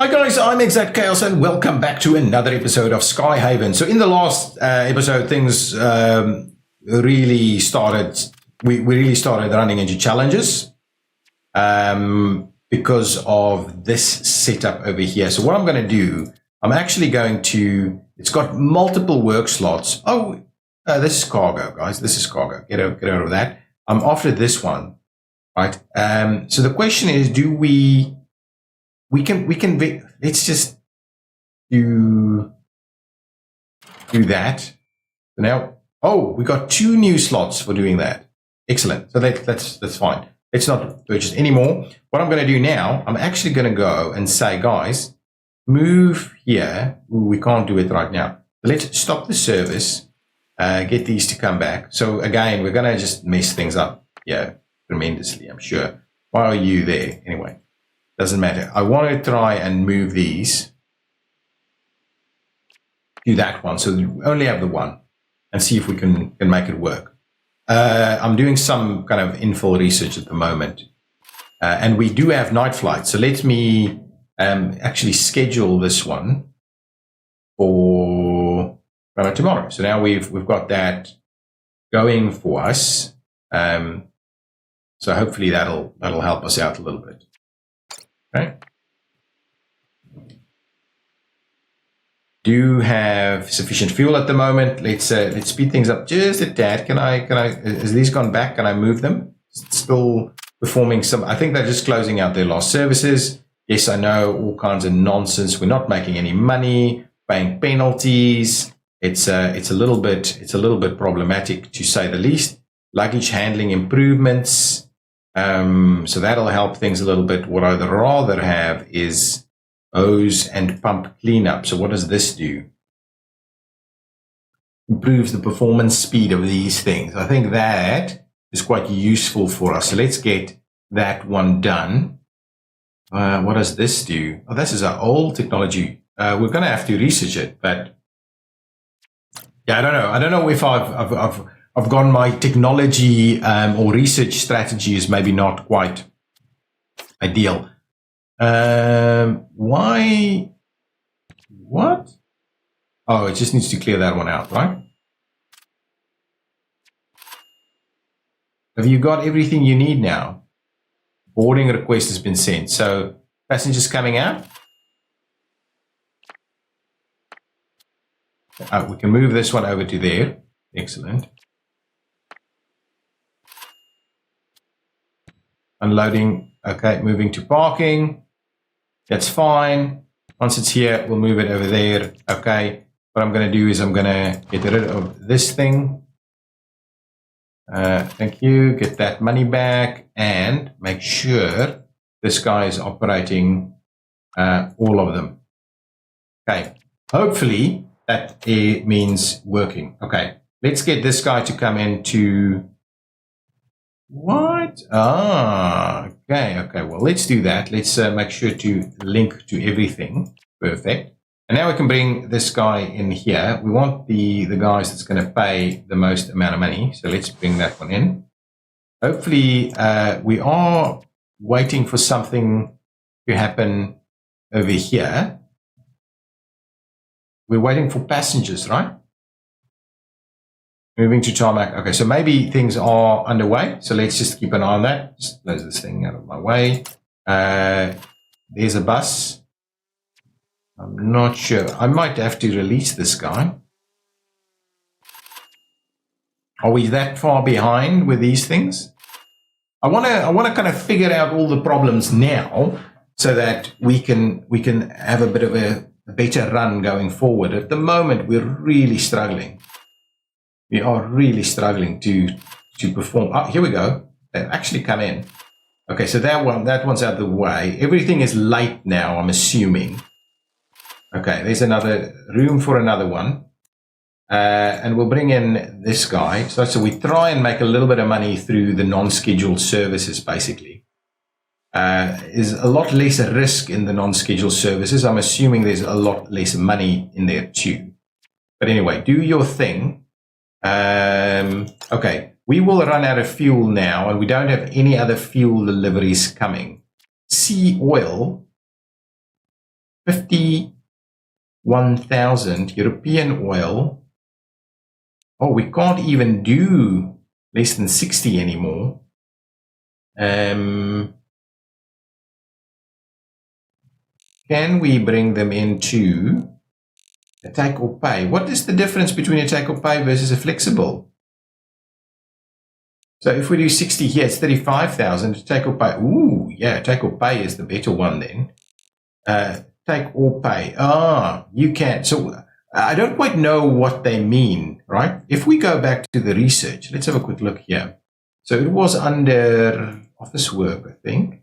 Hi guys, I'm ExactChaos and welcome back to another episode of Skyhaven. So in the last episode, things really started, we really started running into challenges because of this setup over here. So what I'm going to do, I'm actually going to, it's got multiple work slots. Oh, this is cargo, guys. This is cargo. Get out of that. I'm after this one, right? So the question is, do we can let's just do that. So now, oh, we got 2 new slots for doing that. Excellent. So that's fine. Let's not purchase anymore. What I'm going to do now, I'm actually going to go and say, guys, move here. Ooh, we can't do it right now. Let's stop the service, get these to come back. So again, we're going to just mess things up. Yeah, tremendously, I'm sure. Why are you there? Anyway. Doesn't matter. I want to try and move these to that one. So we only have the one and see if we can make it work. I'm doing some kind of infill research at the moment. And we do have night flights. So let me actually schedule this one for tomorrow. So now we've got that going for us. So hopefully that'll help us out a little bit. Okay. Do have sufficient fuel at the moment. Let's speed things up just a tad. Can I? Has these gone back? Can I move them? Still performing some. I think they're just closing out their last services. Yes, I know, all kinds of nonsense. We're not making any money, paying penalties. It's a little bit problematic to say the least. Luggage handling improvements. So that'll help things a little bit. What I'd rather have is hose and pump cleanup. So what does this do? Improves the performance speed of these things. I think that is quite useful for us. So let's get that one done. What does this do? Oh, this is our old technology. We're going to have to research it, but yeah, I don't know. I don't know if I've gone my technology or research strategy is maybe not quite ideal. Why? What? Oh, it just needs to clear that one out, right? Have you got everything you need now? Boarding request has been sent. So passengers coming out. We can move this one over to there. Excellent. Unloading, okay, moving to parking. That's fine. Once it's here, we'll move it over there. Okay, what I'm going to do is I'm going to get rid of this thing. Thank you. Get that money back and make sure this guy is operating all of them. Okay, hopefully that means working. Okay, let's get this guy to come into... What? Ah, okay. Well, let's do that. Let's make sure to link to everything. Perfect. And now we can bring this guy in here. We want the guys that's going to pay the most amount of money. So let's bring that one in. Hopefully, we are waiting for something to happen over here. We're waiting for passengers, right? Moving to tarmac. Okay, so maybe things are underway. So let's just keep an eye on that. Just close this thing out of my way. There's a bus. I'm not sure. I might have to release this guy. Are we that far behind with these things? I want to kind of figure out all the problems now so that we can have a bit of a better run going forward. At the moment, we're really struggling. We are really struggling to perform. Oh, here we go. They've actually come in. Okay, so that one's out of the way. Everything is late now, I'm assuming. Okay, there's another room for another one. And we'll bring in this guy. So we try and make a little bit of money through the non-scheduled services, basically. There's a lot less risk in the non-scheduled services. I'm assuming there's a lot less money in there too. But anyway, do your thing. Okay, we will run out of fuel now, and we don't have any other fuel deliveries coming. Sea oil 51,000 European oil. Oh, we can't even do less than 60 anymore. Can we bring them into a take or pay? What is the difference between a take or pay versus a flexible? So if we do 60 here, it's 35,000. Take or pay. Ooh, yeah, take or pay is the better one then. Take or pay. You can. So I don't quite know what they mean, right? If we go back to the research, let's have a quick look here. So it was under office work, I think.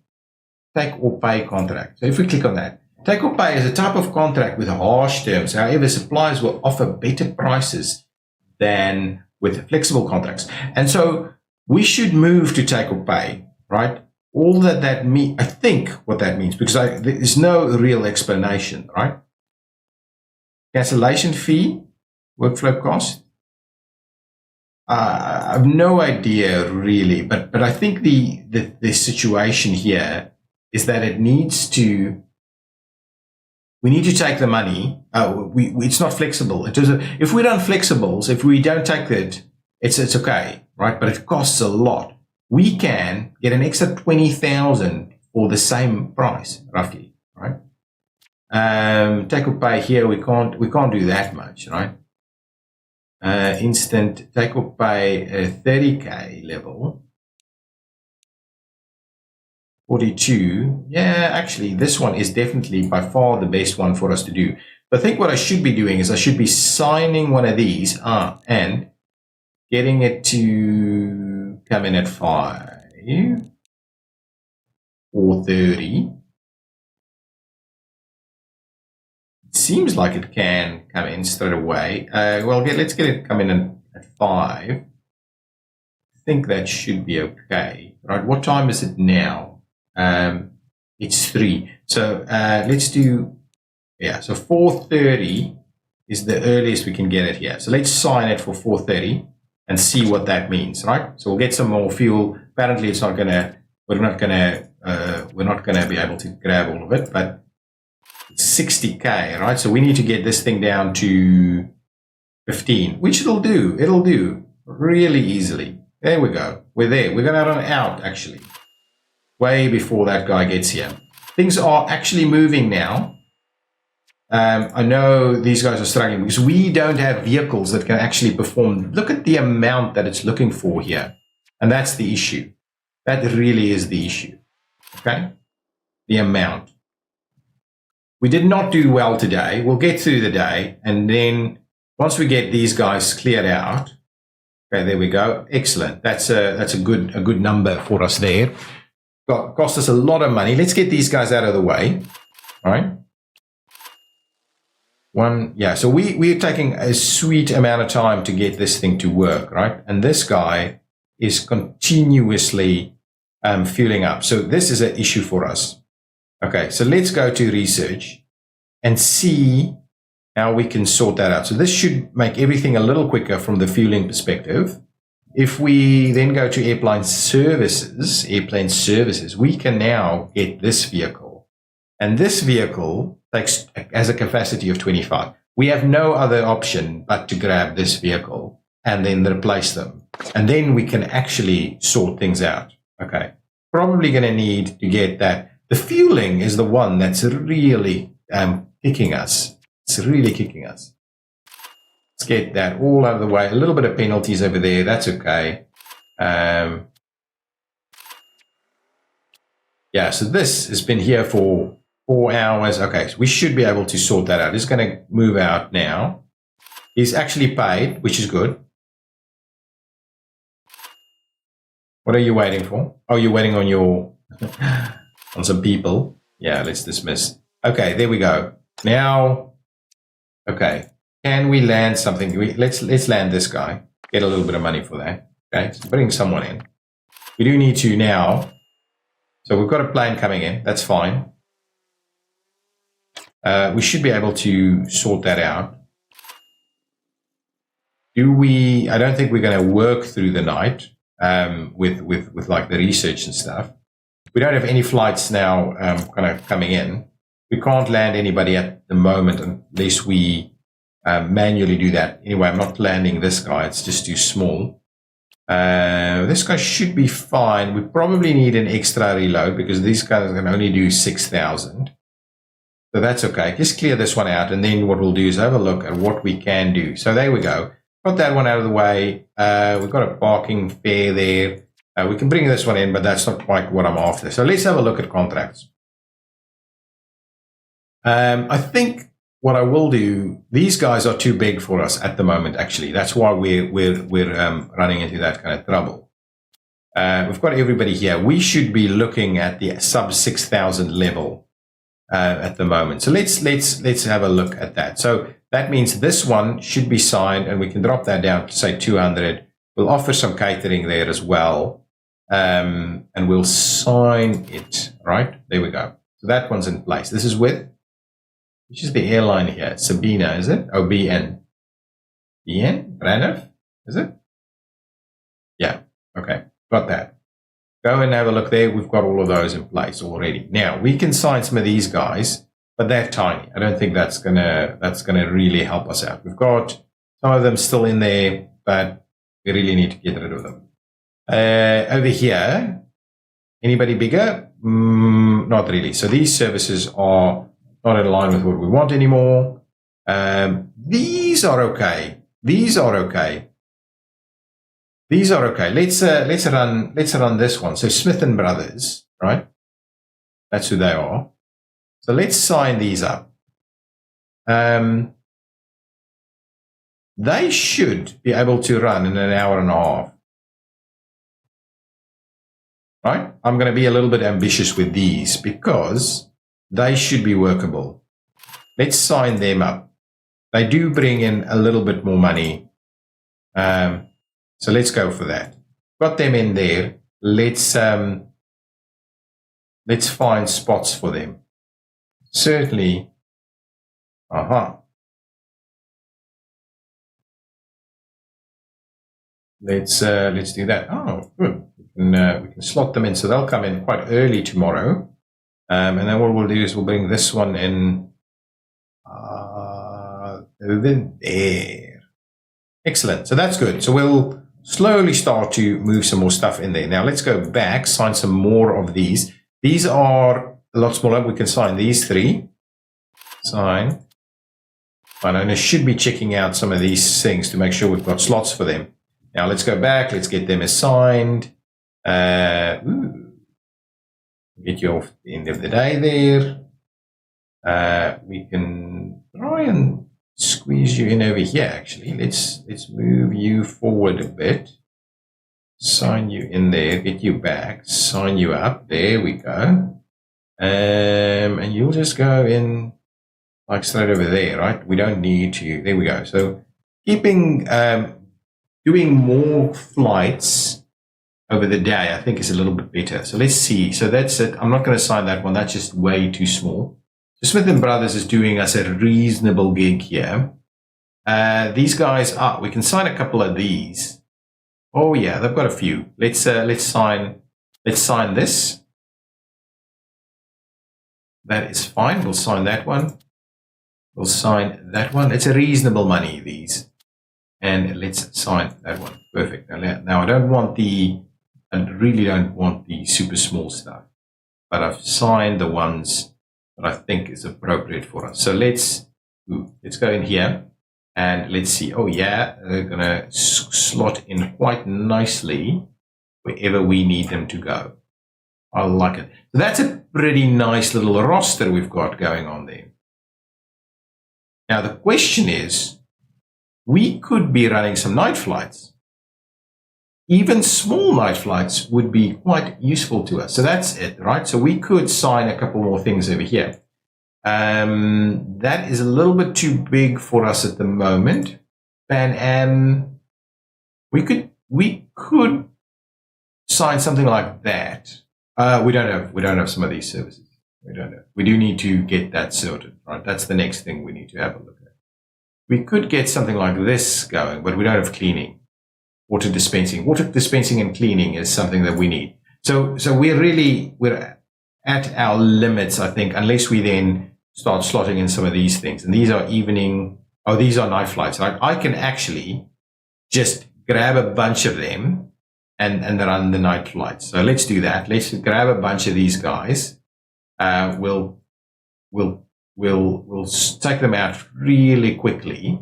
Take or pay contract. So if we click on that, take or pay is a type of contract with harsh terms. However, suppliers will offer better prices than with flexible contracts. And so we should move to take or pay, right? All that means, I think what that means, because there's no real explanation, right? Cancellation fee, workflow cost. I have no idea really, but I think the situation here is that we need to take the money. It's not flexible. If we don't flexibles, if we don't take it, it's okay, right? But it costs a lot. We can get an extra 20,000 for the same price, roughly, right? Take or pay here, we can't do that much, right? Instant take or pay 30K level. 42. Yeah, actually, this one is definitely by far the best one for us to do. But I think what I should be doing is I should be signing one of these and getting it to come in at 430. It seems like it can come in straight away. Let's get it come in at 5. I think that should be okay. Right, what time is it now? It's 3. So let's do, so 4:30 is the earliest we can get it here. So let's sign it for 4:30 and see what that means, right? So we'll get some more fuel. Apparently we're not gonna be able to grab all of it, but it's 60K, right? So we need to get this thing down to 15, which it'll do really easily. There we go. We're there. We're gonna run out actually, way before that guy gets here. Things are actually moving now. I know these guys are struggling because we don't have vehicles that can actually perform. Look at the amount that it's looking for here. And that's the issue. That really is the issue. Okay? The amount. We did not do well today. We'll get through the day. And then once we get these guys cleared out, okay, there we go. Excellent. That's a good number for us there. Cost us a lot of money. Let's get these guys out of the way. All right. So we're taking a sweet amount of time to get this thing to work, right? And this guy is continuously fueling up. So this is an issue for us. Okay, so let's go to research and see how we can sort that out. So this should make everything a little quicker from the fueling perspective. If we then go to airplane services, we can now get this vehicle. And this vehicle has a capacity of 25. We have no other option but to grab this vehicle and then replace them. And then we can actually sort things out. Okay. Probably going to need to get that. The fueling is the one that's really kicking us. It's really kicking us. Let's get that all out of the way. A little bit of penalties over there. That's okay. So this has been here for 4 hours. Okay, so we should be able to sort that out. It's going to move out now. He's actually paid, which is good. What are you waiting for? Oh, you're waiting on on some people. Yeah, let's dismiss. Okay, there we go. Now, okay, can we land something? Let's land this guy. Get a little bit of money for that. Okay, so bring someone in. We do need to now. So we've got a plane coming in. That's fine. We should be able to sort that out. I don't think we're going to work through the night with like the research and stuff. We don't have any flights now kind of coming in. We can't land anybody at the moment unless we manually do that. Anyway, I'm not landing this guy. It's just too small. This guy should be fine. We probably need an extra reload because these guys can only do 6,000. So that's okay. Just clear this one out. And then what we'll do is have a look at what we can do. So there we go. Got that one out of the way. We've got a parking fare there. We can bring this one in, but that's not quite what I'm after. So let's have a look at contracts. I think what I will do, these guys are too big for us at the moment, actually. That's why we're running into that kind of trouble. We've got everybody here. We should be looking at the sub 6,000 level at the moment. So let's have a look at that. So that means this one should be signed, and we can drop that down to say 200. We'll offer some catering there as well, and we'll sign it. Right, there we go. So that one's in place. This is with, which is the airline here? Sabina, is it? Oh, BN. BN? Braniff? Is it? Yeah. Okay. Got that. Go and have a look there. We've got all of those in place already. Now we can sign some of these guys, but they're tiny. I don't think that's gonna really help us out. We've got some of them still in there, but we really need to get rid of them. Over here, anybody bigger? Not really. So these services are not in line with what we want anymore. These are okay. These are okay. These are okay. Let's run this one. So Smith and Brothers, right? That's who they are. So let's sign these up. They should be able to run in an hour and a half. Right? I'm going to be a little bit ambitious with these because they should be workable. Let's sign them up. They do bring in a little bit more money. So let's go for that. Got them in there. Let's find spots for them. Certainly. Let's do that. Oh, good. We can slot them in, so they'll come in quite early tomorrow. And then what we'll do is we'll bring this one in there. Excellent. So that's good. So we'll slowly start to move some more stuff in there. Now let's go back, sign some more of these. These are a lot smaller. We can sign these three. Sign. Owner should be checking out some of these things to make sure we've got slots for them. Now let's go back. Let's get them assigned. Get you off the end of the day there. We can try and squeeze you in over here. Actually, let's move you forward a bit. Sign you in there. Get you back. Sign you up. There we go. And you'll just go in like straight over there, right? We don't need to. There we go. So keeping doing more flights over the day, I think, is a little bit better. So let's see. So that's it. I'm not going to sign that one. That's just way too small. So Smith and Brothers is doing us a reasonable gig here. These guys, we can sign a couple of these. Oh yeah, they've got a few. Let's sign this. That is fine. We'll sign that one. We'll sign that one. It's a reasonable money, these. And let's sign that one. Perfect. Now I really don't want the super small stuff, but I've signed the ones that I think is appropriate for us. So let's go in here and let's see. Oh yeah, they're going to slot in quite nicely wherever we need them to go. I like it. So that's a pretty nice little roster we've got going on there. Now the question is, we could be running some night flights. Even small night flights would be quite useful to us. So that's it, right? So we could sign a couple more things over here. That is a little bit too big for us at the moment. And we could sign something like that. We don't have some of these services. We don't have. We do need to get that sorted, right? That's the next thing we need to have a look at. We could get something like this going, but we don't have cleaning. Water dispensing and cleaning is something that we need. So we're at our limits, I think, unless we then start slotting in some of these things. And these are evening, oh, these are night flights. I can actually just grab a bunch of them and run the night flights. So let's do that. Let's grab a bunch of these guys. We'll take them out really quickly.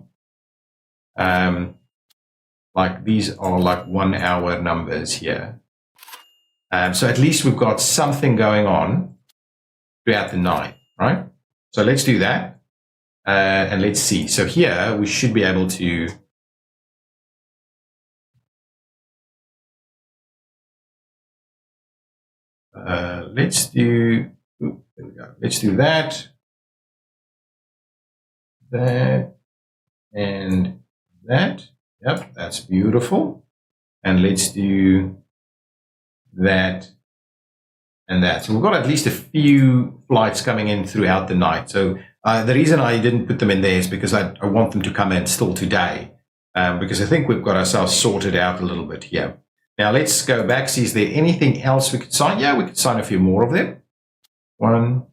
Like these are like 1 hour numbers here. So at least we've got something going on throughout the night, right? So let's do that. And let's see. So here we should be able to let's do there we go. Let's do that, and that. Yep, that's beautiful. And let's do that and that. So we've got at least a few flights coming in throughout the night. So the reason I didn't put them in there is because I want them to come in still today, because I think we've got ourselves sorted out a little bit here. Now let's go back, see is there anything else we could sign? Yeah, we could sign a few more of them. One.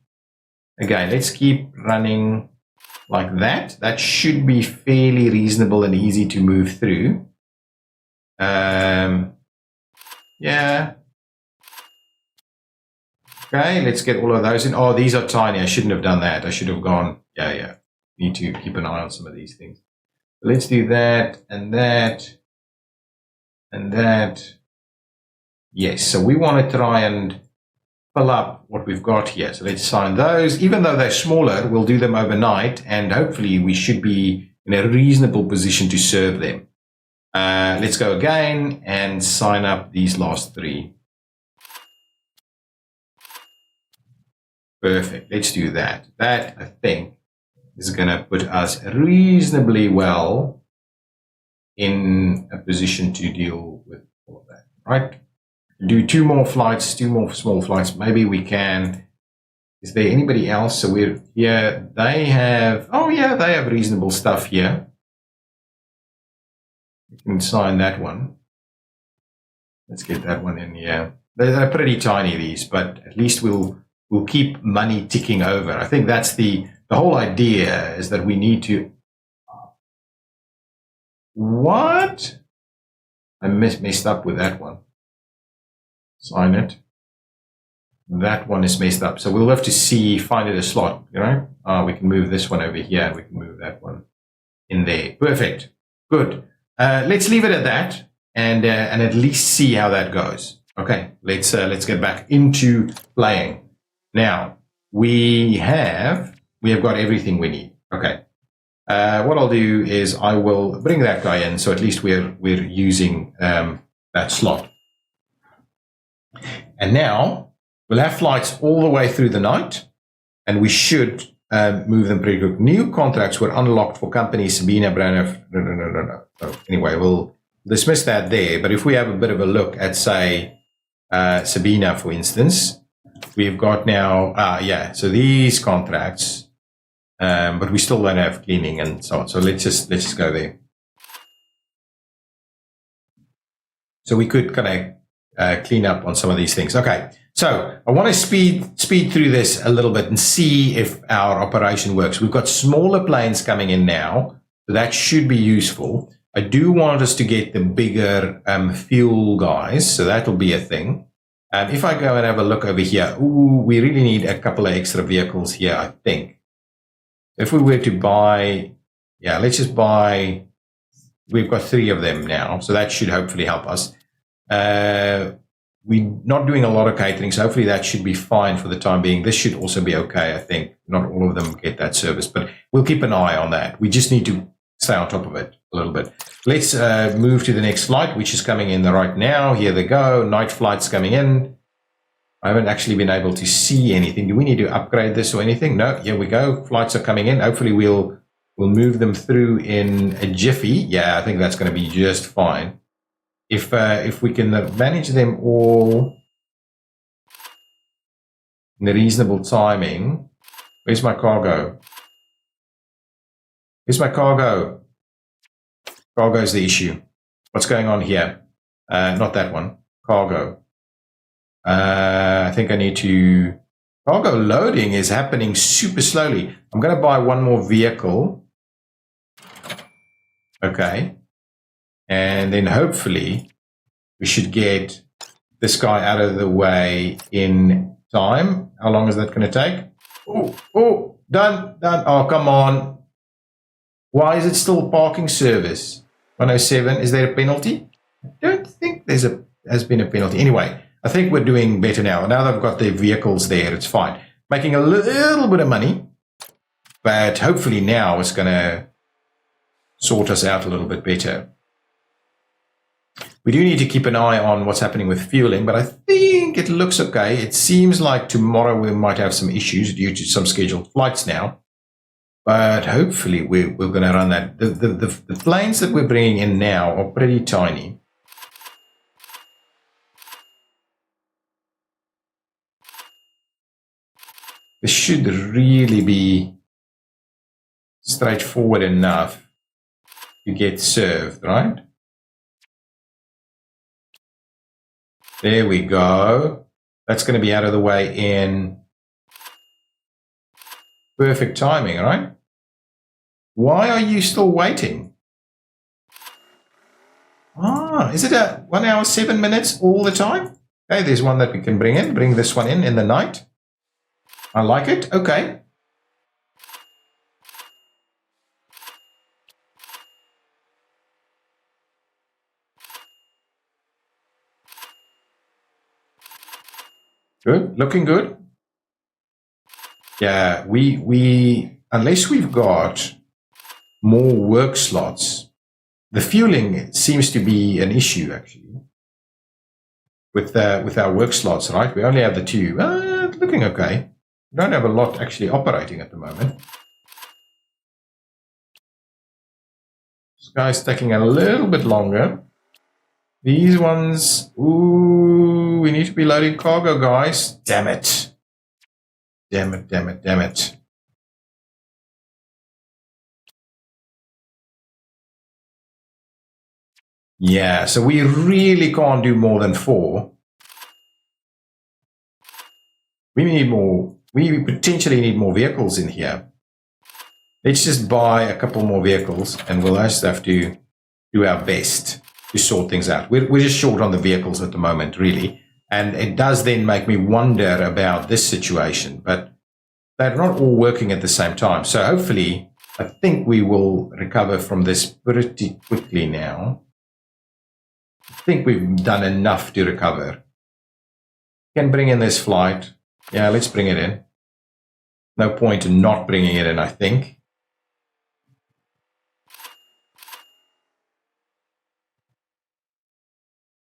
Again, let's keep running like that. That should be fairly reasonable and easy to move through. Yeah. Okay, let's get all of those in. Oh, these are tiny. I shouldn't have done that. I should have gone. Yeah. Need to keep an eye on some of these things. Let's do that and that and that. Yes, so we want to try and fill up what we've got here. So let's sign those. Even though they're smaller, we'll do them overnight, and hopefully we should be in a reasonable position to serve them. Let's go again and sign up these last three. Perfect. Let's do that. That, I think, is going to put us reasonably well in a position to deal with all of that, right? Do two more flights, two more small flights. Maybe we can. Is there anybody else? So we're here. They have, oh yeah, they have reasonable stuff here. We can sign that one. Let's get that one in here. They're pretty tiny, these, but at least we'll keep money ticking over. I think that's the whole idea, is that we need to. What? I messed up with that one. Sign it. That one is messed up. So we'll have to find it a slot, you know? We can move this one over here, and we can move that one in there. Perfect. Good. Let's leave it at that, and at least see how that goes. Okay, let's get back into playing. Now we have got everything we need. Okay. What I'll do is I will bring that guy in, so at least we're using that slot. And now we'll have flights all the way through the night, and we should move them pretty quick. New contracts were unlocked for companies Sabina, Brand. No. So anyway, we'll dismiss that there. But if we have a bit of a look at, say, Sabina, for instance, we've got now, so these contracts, but we still don't have cleaning and so on. So let's just go there. So we could kind of clean up on some of these things. Okay, so I want to speed through this a little bit and see if our operation works. We've got smaller planes coming in now, so that should be useful. I do want us to get the bigger fuel guys, so that'll be a thing. If I go and have a look over here, we really need a couple of extra vehicles here, I think. If we were to buy, let's just buy, we've got 3 of them now, so that should hopefully help us. We're not doing a lot of catering, so hopefully that should be fine for the time being. This should also be okay, I think. Not all of them get that service, but we'll keep an eye on that. We just need to stay on top of it a little bit. Let's move to the next flight, which is coming in right now. Here they go. Night flights coming in. I haven't actually been able to see anything. Do we need to upgrade this or anything? No, here we go. Flights are coming in. Hopefully we'll move them through in a jiffy. Yeah, I think that's going to be just fine. If we can manage them all in a reasonable timing. Where's my cargo? Where's my cargo? Cargo is the issue. What's going on here? Not that one. Cargo. I think I need to Cargo loading is happening super slowly. I'm going to buy one more vehicle. Okay. And then hopefully we should get this guy out of the way in time. How long is that going to take? Oh, done. Oh, come on. Why is it still parking service? 107. Is there a penalty? I don't think has been a penalty. Anyway, I think we're doing better now. Now that I've got the vehicles there, it's fine. Making a little bit of money, but hopefully now it's going to sort us out a little bit better. We do need to keep an eye on what's happening with fueling, but I think it looks okay. It seems like tomorrow we might have some issues due to some scheduled flights now. But hopefully we're going to run that. The planes that we're bringing in now are pretty tiny. This should really be straightforward enough to get served, right? There we go. That's going to be out of the way in perfect timing, right? Why are you still waiting? Is it a 1 hour, 7 minutes all the time? Okay, there's one that we can bring in. Bring this one in the night. I like it. Okay. Good. Looking good. Yeah, we unless we've got more work slots, the fueling seems to be an issue actually with our work slots, right? We only have the two. Looking okay. We don't have a lot actually operating at the moment. This guy's taking a little bit longer. These ones, ooh, we need to be loading cargo, guys. Damn it. Damn it. Yeah, so we really can't do more than 4. We need more. We potentially need more vehicles in here. Let's just buy a couple more vehicles and we'll just have to do our best to sort things out. We're just short on the vehicles at the moment, really. And it does then make me wonder about this situation, but they're not all working at the same time. So hopefully, I think we will recover from this pretty quickly now. I think we've done enough to recover. Can bring in this flight. Yeah, let's bring it in. No point in not bringing it in, I think.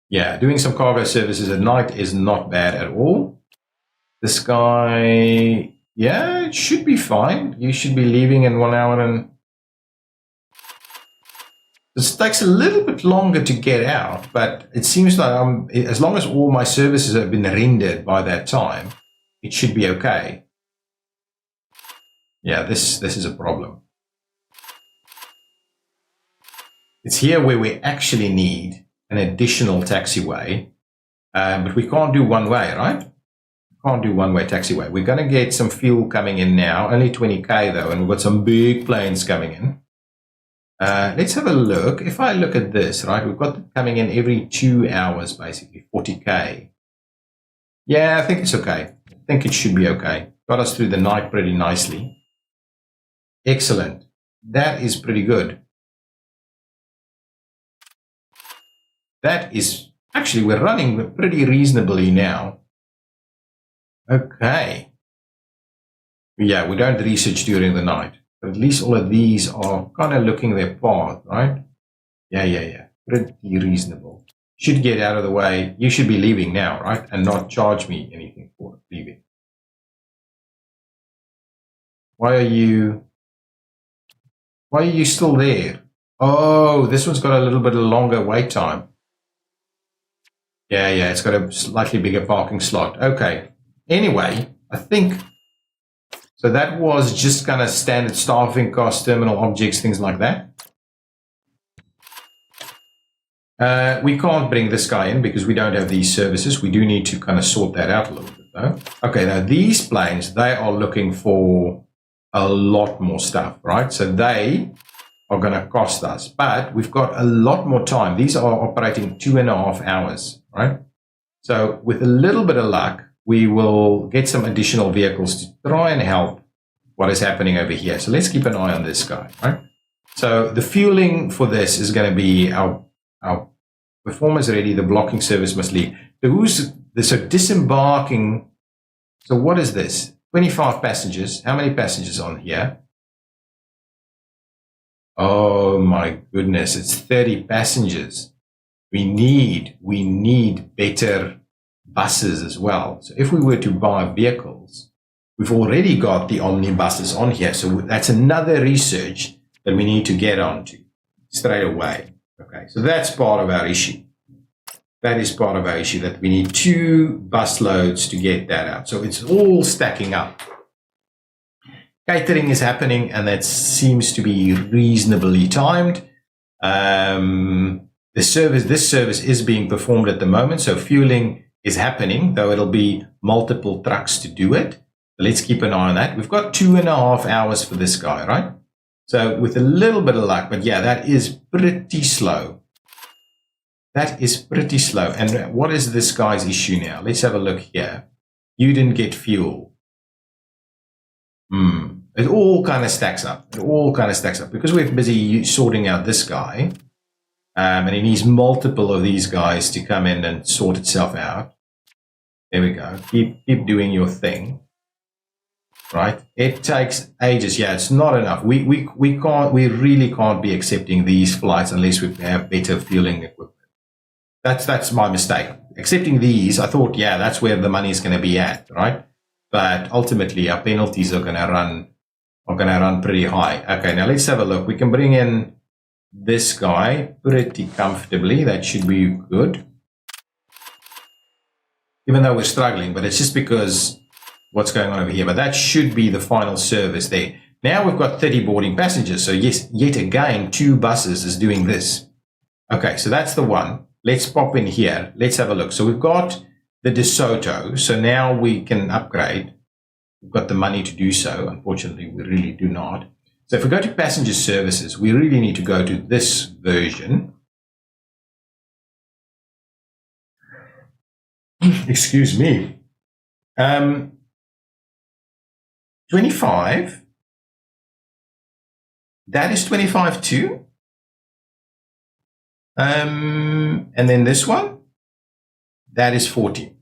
Yeah, doing some cargo services at night is not bad at all. This guy, yeah, it should be fine. You should be leaving in 1 hour and... This takes a little bit longer to get out, but it seems like as long as all my services have been rendered by that time, it should be okay. Yeah, this is a problem. It's here where we actually need an additional taxiway, but we can't do one way, right? Can't do one-way taxiway. We're going to get some fuel coming in now, only 20k though, and we've got some big planes coming in. Let's have a look. If I look at this, right, we've got them coming in every 2 hours, basically 40k. Yeah, I think it's okay. I think it should be okay. Got us through the night pretty nicely. Excellent. That is pretty good. That is actually, we're running pretty reasonably now. Okay. Yeah, we don't research during the night. But at least all of these are kind of looking their path, right? Yeah. Pretty reasonable. Should get out of the way. You should be leaving now, right? And not charge me anything for leaving. Why are you still there? Oh, this one's got a little bit of longer wait time. Yeah, it's got a slightly bigger parking slot. Okay. Anyway, I think, so that was just kind of standard staffing costs, terminal objects, things like that. We can't bring this guy in because we don't have these services. We do need to kind of sort that out a little bit. No? Okay, now these planes, they are looking for a lot more stuff, right? So they are going to cost us, but we've got a lot more time. These are operating 2.5 hours, right? So with a little bit of luck, we will get some additional vehicles to try and help what is happening over here. So let's keep an eye on this guy, right? So the fueling for this is going to be our performance ready. The blocking service must leave. So disembarking. So what is this? 25 passengers. How many passengers on here? Oh my goodness, it's 30 passengers. We need better buses as well. So if we were to buy vehicles, we've already got the omnibuses on here. So that's another research that we need to get onto straight away. Okay, so that's part of our issue. That is part of our issue, that we need 2 bus loads to get that out. So it's all stacking up. Catering is happening, and that seems to be reasonably timed. This service is being performed at the moment, so fueling is happening, though it'll be multiple trucks to do it. Let's keep an eye on that. We've got 2.5 hours for this guy, right? So with a little bit of luck, but yeah, that is pretty slow. That is pretty slow. And what is this guy's issue now? Let's have a look here. You didn't get fuel. It all kind of stacks up. It all kind of stacks up because we're busy sorting out this guy. And it needs multiple of these guys to come in and sort itself out. There we go. Keep doing your thing. Right? It takes ages. Yeah, it's not enough. We really can't be accepting these flights unless we have better fueling equipment. That's my mistake. Accepting these, I thought, yeah, that's where the money is going to be at, right? But ultimately, our penalties are going to run pretty high. Okay, now let's have a look. We can bring in this guy pretty comfortably. That should be good. Even though we're struggling, but it's just because what's going on over here. But that should be the final service there. Now we've got 30 boarding passengers. So yes, yet again, 2 buses is doing this. Okay, so that's the one. Let's pop in here. Let's have a look. So we've got the DeSoto. So now we can upgrade. We've got the money to do so. Unfortunately, we really do not. So if we go to passenger services, we really need to go to this version. Excuse me. 25. That is 25 too. And then this one, that is 40.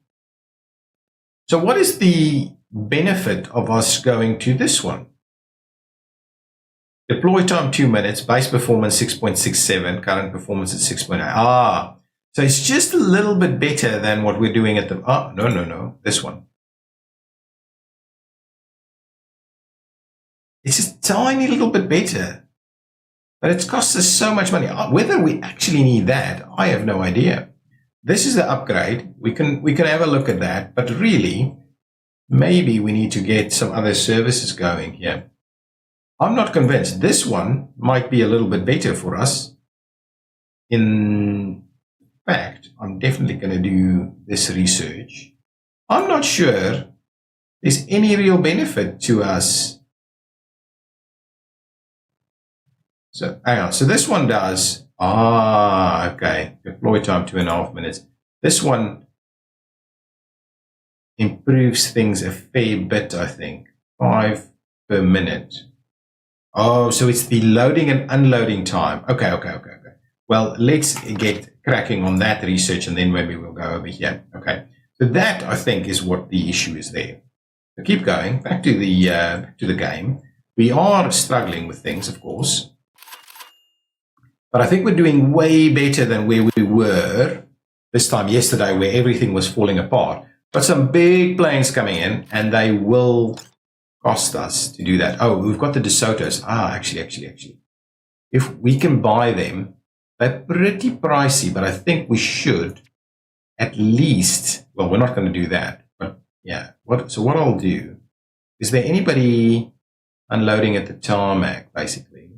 So what is the benefit of us going to this one? Deploy time 2 minutes, base performance 6.67, current performance at 6.8. So it's just a little bit better than what we're doing at the, no, this one. It's just a tiny little bit better, but it costs us so much money. Whether we actually need that, I have no idea. This is the upgrade. We can have a look at that, but really, maybe we need to get some other services going here. I'm not convinced. This one might be a little bit better for us. In fact, I'm definitely going to do this research. I'm not sure there's any real benefit to us. So hang on. So this one does, okay. Deploy time 2.5 minutes. This one improves things a fair bit, I think. 5 per minute. Oh, so it's the loading and unloading time. Okay. Well, let's get cracking on that research and then maybe we'll go over here. Okay. So that, I think, is what the issue is there. So keep going. Back to the game. We are struggling with things, of course. But I think we're doing way better than where we were this time yesterday, where everything was falling apart. But some big planes coming in, and they will cost us to do that. Oh, we've got the DeSotos. Actually. If we can buy them, they're pretty pricey, but I think we should at least, well, we're not going to do that. But yeah, so what I'll do, is there anybody unloading at the tarmac, basically?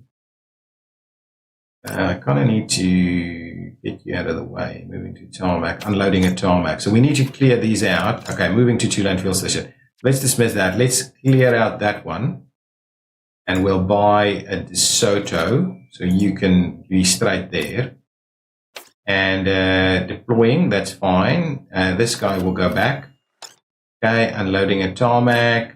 I kind of need to get you out of the way. Moving to tarmac, unloading a tarmac. So we need to clear these out. Okay, moving to two-lane fuel station. Let's dismiss that. Let's clear out that one. And we'll buy a DeSoto, so you can be straight there. And deploying, that's fine. This guy will go back. Okay, unloading a tarmac.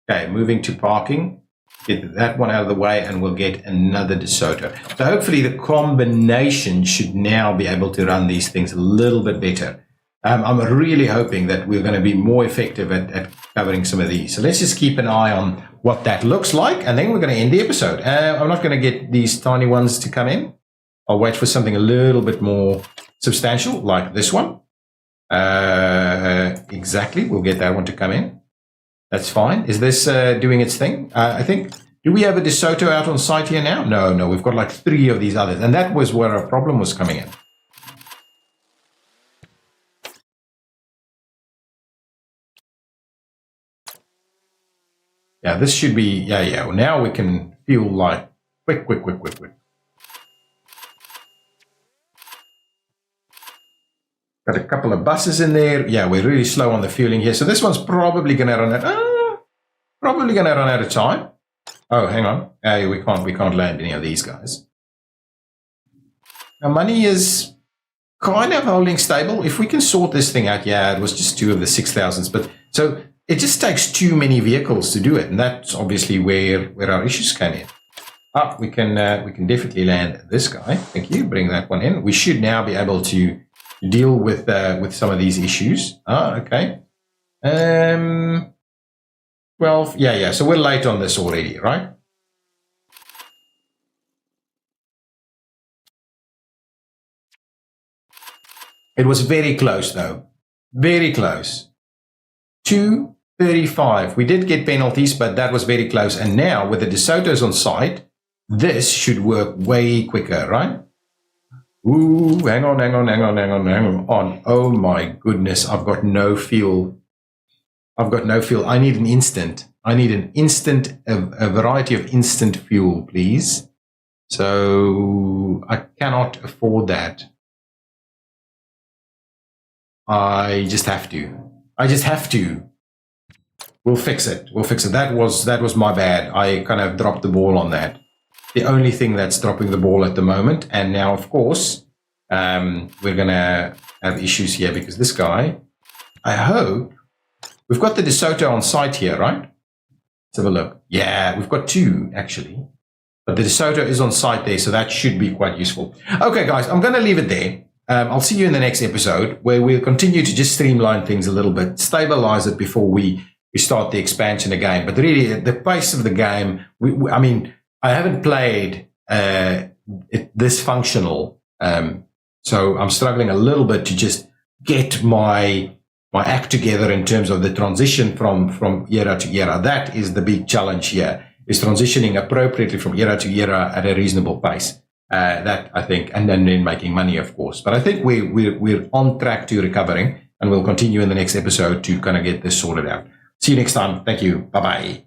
Okay, moving to parking. Get that one out of the way, and we'll get another DeSoto. So hopefully the combination should now be able to run these things a little bit better. I'm really hoping that we're going to be more effective at covering some of these. So let's just keep an eye on what that looks like, and then we're going to end the episode. I'm not going to get these tiny ones to come in. I'll wait for something a little bit more substantial, like this one. Exactly, we'll get that one to come in. That's fine. Is this doing its thing? I think, do we have a DeSoto out on site here now? No, we've got like 3 of these others, and that was where our problem was coming in. Yeah, this should be, yeah. Now we can fuel like quick. Got a couple of buses in there. Yeah, we're really slow on the fueling here. So this one's probably going to run out of time. Oh, hang on. We can't land any of these guys. Our money is kind of holding stable. If we can sort this thing out, yeah, it was just 2 of the 6,000s, but so it just takes too many vehicles to do it, and that's obviously where our issues came in. We can definitely land this guy. Thank you. Bring that one in. We should now be able to deal with some of these issues. Okay. Well, yeah. So we're late on this already, right? It was very close, though. Very close. 2:35. We did get penalties, but that was very close. And now, with the DeSotos on site, this should work way quicker, right? Ooh, hang on. Oh my goodness, I've got no fuel. I need an instant. A variety of instant fuel, please. So I cannot afford that. I just have to. We'll fix it. That was my bad. I kind of dropped the ball on that. The only thing that's dropping the ball at the moment. And now, of course, we're going to have issues here because this guy, I hope, we've got the DeSoto on site here, right? Let's have a look. Yeah, we've got 2, actually. But the DeSoto is on site there, so that should be quite useful. Okay, guys, I'm going to leave it there. I'll see you in the next episode where we'll continue to just streamline things a little bit, stabilize it before we start the expansion again. But really, the pace of the game, I mean, I haven't played this functional, so I'm struggling a little bit to just get my act together in terms of the transition from era to era. That is the big challenge here, is transitioning appropriately from era to era at a reasonable pace. That I think, and then making money, of course. But I think we're on track to recovering, and we'll continue in the next episode to kind of get this sorted out. See you next time. Thank you. Bye-bye.